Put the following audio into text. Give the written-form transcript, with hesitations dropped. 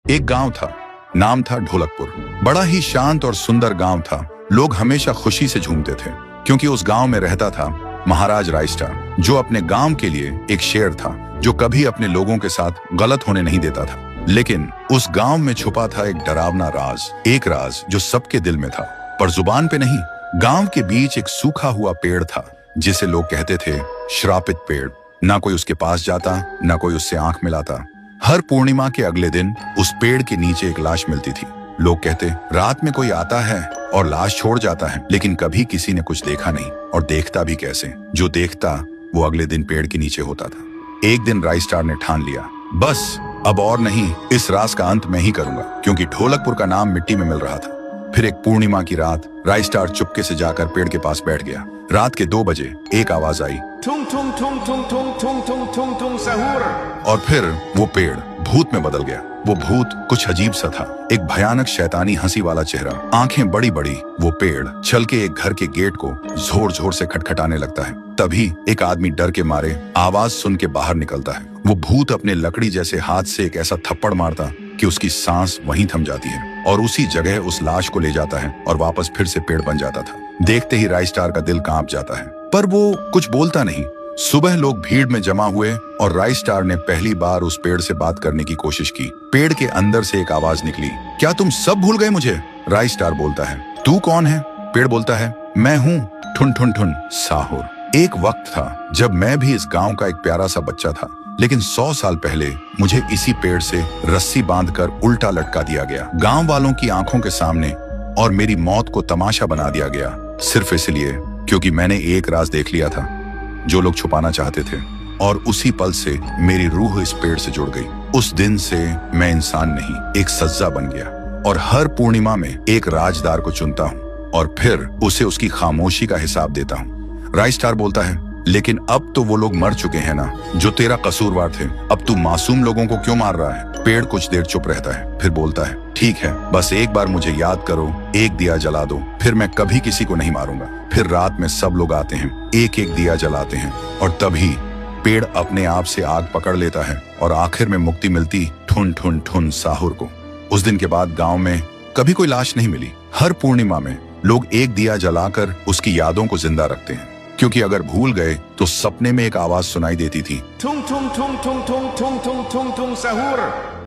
एक गांव था, नाम था ढोलकपुर। बड़ा ही शांत और सुंदर गांव था। लोग हमेशा खुशी से झूमते थे क्योंकि उस गांव में रहता था महाराज रायस्टार, जो अपने गांव के लिए एक शेर था जो कभी अपने लोगों के साथ गलत होने नहीं देता था। लेकिन उस गांव में छुपा था एक डरावना राज, एक राज जो सबके दिल में था पर जुबान पे नहीं। गांव के बीच एक सूखा हुआ पेड़ था जिसे लोग कहते थे श्रापित पेड़। ना कोई उसके पास जाता, ना कोई उससे आंख मिलाता। हर पूर्णिमा के अगले दिन उस पेड़ के नीचे एक लाश मिलती थी। लोग कहते रात में कोई आता है और लाश छोड़ जाता है, लेकिन कभी किसी ने कुछ देखा नहीं और देखता भी कैसे। जो देखता वो अगले दिन पेड़ के नीचे होता था। एक दिन रायस्टार ने ठान लिया, बस अब और नहीं, इस राज का अंत मैं ही करूंगा, क्योंकि ढोलकपुर का नाम मिट्टी में मिल रहा था। फिर एक पूर्णिमा की रात रायस्टार चुपके से जाकर पेड़ के पास बैठ गया। रात के 2 बजे एक आवाज आई, थुंग थुंग थुंग थुंग थुंग थुंग थुंग थुंग थुंग सहूर। और फिर वो पेड़ भूत में बदल गया। वो भूत कुछ अजीब सा था, एक भयानक शैतानी हंसी वाला चेहरा, आंखें बड़ी बड़ी। वो पेड़ चल के एक घर के गेट को जोर जोर से खटखटाने लगता है। तभी एक आदमी डर के मारे आवाज सुन के बाहर निकलता है। वो भूत अपने लकड़ी जैसे हाथ से एक ऐसा थप्पड़ मारता कि उसकी सांस वहीं थम जाती है और उसी जगह उस लाश को ले जाता है और वापस फिर से पेड़ बन जाता था। देखते ही रायस्टार का दिल कांप जाता है, पर वो कुछ बोलता नहीं। सुबह लोग भीड़ में जमा हुए और रायस्टार ने पहली बार उस पेड़ से बात करने की कोशिश की। पेड़ के अंदर से एक आवाज निकली, क्या तुम सब भूल गए मुझे? रायस्टार बोलता है, तू कौन है? पेड़ बोलता है, मैं हूँ ठुन ठुन ठुन साहुर। एक वक्त था जब मैं भी इस गांव का एक प्यारा सा बच्चा था, लेकिन 100 साल पहले मुझे इसी पेड़ से रस्सी बांधकर उल्टा लटका दिया गया, गांव वालों की आंखों के सामने, और मेरी मौत को तमाशा बना दिया गया, सिर्फ इसलिए क्योंकि मैंने एक राज देख लिया था जो लोग छुपाना चाहते थे। और उसी पल से मेरी रूह इस पेड़ से जुड़ गई। उस दिन से मैं इंसान नहीं, एक सज्जा बन गया, और हर पूर्णिमा में एक राजदार को चुनता हूँ और फिर उसे उसकी खामोशी का हिसाब देता हूँ। रायस्टार बोलता है, लेकिन अब तो वो लोग मर चुके हैं ना जो तेरा कसूरवार थे। अब तू मासूम लोगों को क्यों मार रहा है? पेड़ कुछ देर चुप रहता है, फिर बोलता है, ठीक है, बस एक बार मुझे याद करो, एक दिया जला दो, फिर मैं कभी किसी को नहीं मारूंगा। फिर रात में सब लोग आते हैं, एक एक दिया जलाते हैं, और तभी पेड़ अपने आप से आग पकड़ लेता है और आखिर में मुक्ति मिलती ठुन ठुन ठुन साहुर को। उस दिन के बाद गांव में कभी कोई लाश नहीं मिली। हर पूर्णिमा में लोग एक दिया जलाकर उसकी यादों को जिंदा रखते हैं, क्योंकि अगर भूल गए तो सपने में एक आवाज सुनाई देती थी, थुंग थुंग थुंग थुंग थुंग थुंग थुंग थुंग थुंग सहूर।